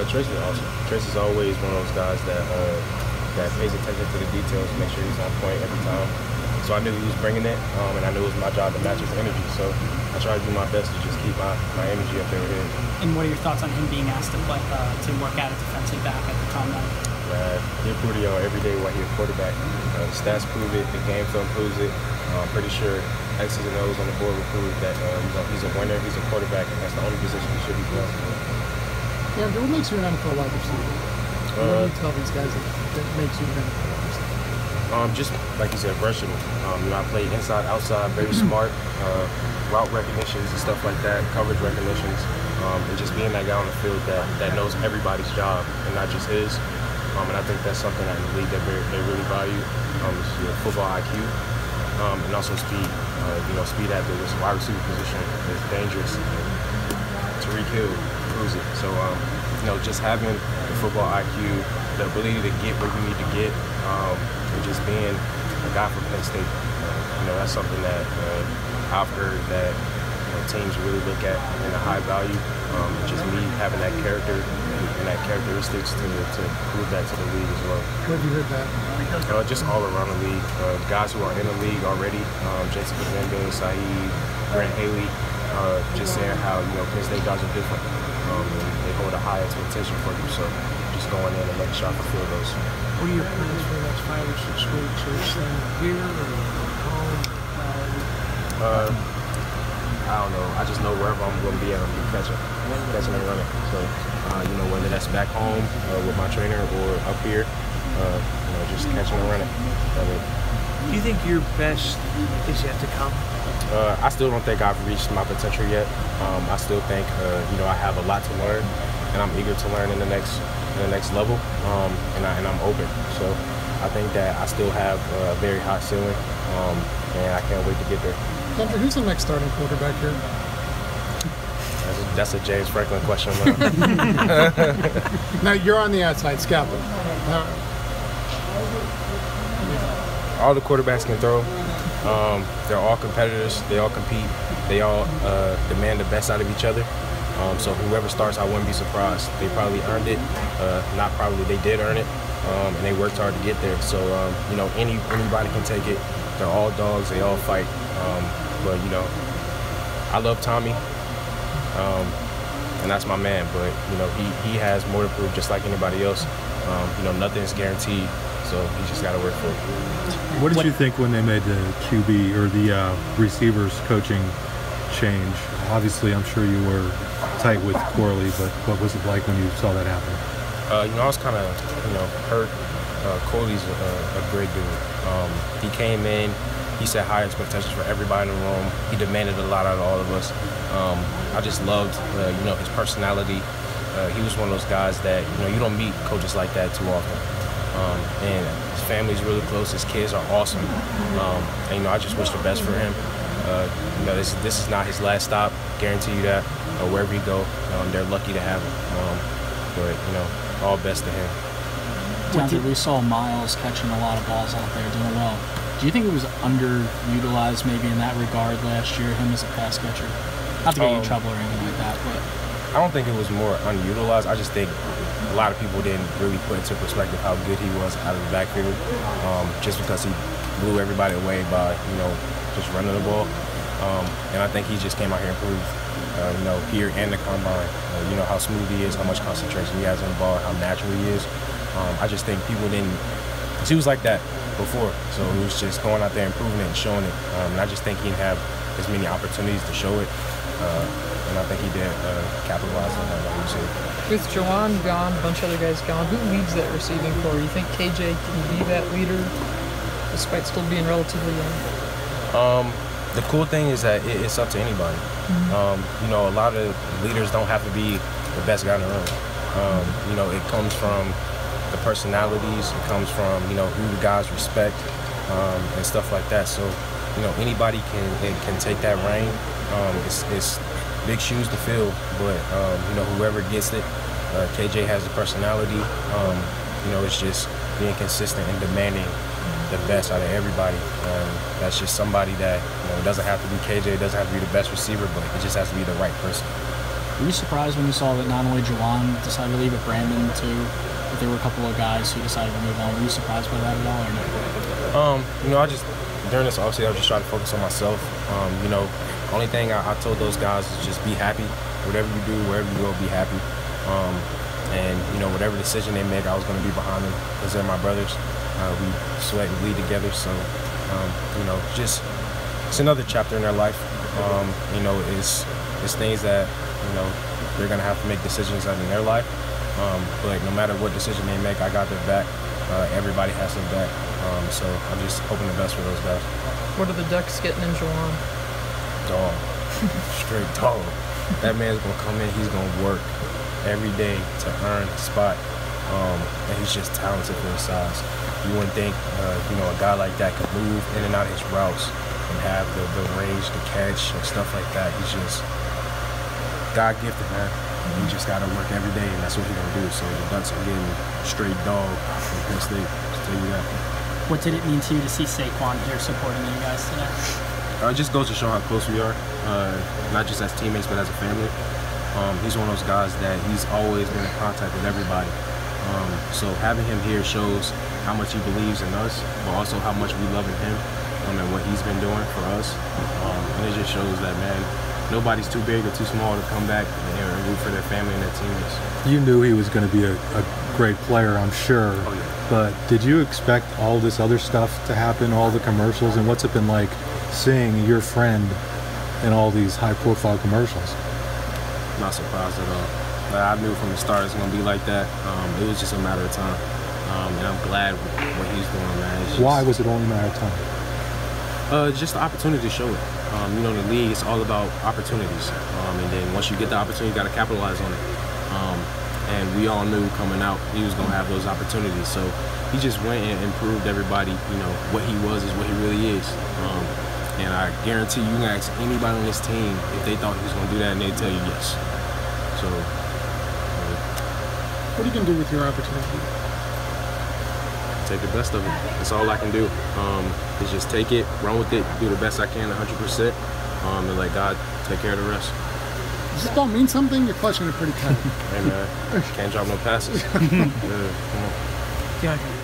Tracy's awesome. Tracy's always one of those guys that pays attention to the details, make sure he's on point every time. So I knew he was bringing it, and I knew it was my job to match his energy. So I try to do my best to just keep my energy up there with him. And what are your thoughts on him being asked to play to work out a defensive back at the combine? He'll prove it every day while he's a quarterback. The stats prove it, the game film proves it. I'm pretty sure X's and O's on the board will prove that he's a winner, he's a quarterback, and that's the only position he should be playing. Yeah, what makes you an NFL wide receiver? What do you tell these guys that makes you an NFL wide receiver? Just like you said, versatile. I play inside, outside, very smart. Route recognitions and stuff like that, coverage recognitions, and just being that guy on the field that knows everybody's job and not just his. And I think that's something that in the league that they really value. Is football IQ and also speed. Speed at this wide receiver position is dangerous. Tariq Hill proves it. So just having the football IQ, the ability to get where you need to get, and just being a guy from Penn State, that's something that I've heard that teams really look at in a high value. Just me having that character and that characteristics to prove that to the league as well. Where have you heard that? Just all around the league. Guys who are in the league already, Jason Commando, Saeed, Grant Haley, just saying how Penn State guys are different. And they hold a high expectation for you. So just going in and making sure I fulfill those. What are your plans for the next 5 or 6 weeks? Are you staying here or home? I don't know. I just know wherever I'm going to be at, I'm going to be catching and running. So, whether that's back home with my trainer or up here, just catching and running. Do you think your best is yet to come? I still don't think I've reached my potential yet. I still think, I have a lot to learn, and I'm eager to learn in the next level, and I'm open. So I think that I still have a very high ceiling, and I can't wait to get there. DeAndre, who's the next starting quarterback here? That's a James Franklin question. Now you're on the outside, scalpel. All the quarterbacks can throw. They're all competitors. They all compete. They all demand the best out of each other. So whoever starts, I wouldn't be surprised. They probably earned it. Not probably, they did earn it. And they worked hard to get there. So, anybody can take it. They're all dogs. They all fight. But, I love Tommy. And that's my man. But, he has more to prove just like anybody else. Nothing's guaranteed. So he just got to work for it. What did you think when they made the QB or the receivers coaching change? Obviously, I'm sure you were tight with Corley, but what was it like when you saw that happen? I was kind of, hurt. Corley's a great dude. He came in, he set high expectations for everybody in the room. He demanded a lot out of all of us. I just loved, his personality. He was one of those guys that, you don't meet coaches like that too often. And his family's really close. His kids are awesome. And, I just wish the best for him. This is not his last stop. Guarantee you that. Wherever he go, they're lucky to have him. But all best to him. DeAndre, we saw Miles catching a lot of balls out there, doing well. Do you think it was underutilized maybe in that regard last year, him as a pass catcher? Not to get you in trouble or anything like that, but I don't think it was more underutilized. I just think a lot of people didn't really put into perspective how good he was out of the backfield, just because he blew everybody away by just running the ball. And I think he just came out here and proved, here and the combine, how smooth he is, how much concentration he has on the ball, how natural he is. I just think people didn't, because he was like that before, so he was just going out there and proving it and showing it. And I just think he didn't have as many opportunities to show it. And I think he did capitalize on that, like you said. With Jawan gone, a bunch of other guys gone, who leads that receiving corps? You think KJ can be that leader despite still being relatively young? The cool thing is that it's up to anybody. Mm-hmm. A lot of leaders don't have to be the best guy in the room. It comes from the personalities. It comes from, who the guys respect and stuff like that. So, anybody can take that reign. It's big shoes to fill, but, whoever gets it, KJ has the personality. It's just being consistent and demanding the best out of everybody. That's just somebody that, it doesn't have to be KJ, it doesn't have to be the best receiver, but it just has to be the right person. Were you surprised when you saw that not only Jawan decided to leave, but Brandon too? That there were a couple of guys who decided to move on. Were you surprised by that at all, or no? I just during this offseason, I was just trying to focus on myself. Only thing I told those guys is just be happy. Whatever you do, wherever you go, be happy. Whatever decision they make, I was going to be behind them because they're my brothers. We sweat and bleed together. So, it's another chapter in their life. It's things that, they're going to have to make decisions in their life. But no matter what decision they make, I got their back. Everybody has their back. So I'm just hoping the best for those guys. What are the Ducks getting in Jawan? Dog. Straight dog. That man's going to come in, he's going to work every day to earn a spot. And he's just talented for his size. You wouldn't think, a guy like that could move in and out of his routes and have the range to catch and stuff like that. He's just God-gifted, man. He just got to work every day, and that's what he's going to do. So the Ducks are getting a straight dog from Penn State. I'll tell you that. What did it mean to you to see Saquon here supporting you guys today? It just goes to show how close we are, not just as teammates, but as a family. He's one of those guys that he's always been in contact with everybody. So having him here shows how much he believes in us, but also how much we love him and what he's been doing for us. And it just shows that, man, nobody's too big or too small to come back and root for their family and their teammates. You knew he was going to be a great player, I'm sure. Oh, yeah. But did you expect all this other stuff to happen, all the commercials, and what's it been like seeing your friend in all these high-profile commercials? Not surprised at all. I knew from the start it's going to be like that. It was just a matter of time. And I'm glad with what he's doing, man. Why was it only a matter of time? Just the opportunity to show it. The league is all about opportunities. And then once you get the opportunity, you got to capitalize on it. And we all knew coming out he was going to have those opportunities. So he just went and proved everybody, what he was is what he really is. And I guarantee you can ask anybody on this team if they thought he was going to do that, and they'd tell you yes. So, what are you going to do with your opportunity? Take the best of it. That's all I can do. Is just take it, run with it, do the best I can 100%, and let God take care of the rest. Does this ball mean something? You're clutching it pretty tight. Hey, man, can't drop no passes. Yeah, come on. DeAndre,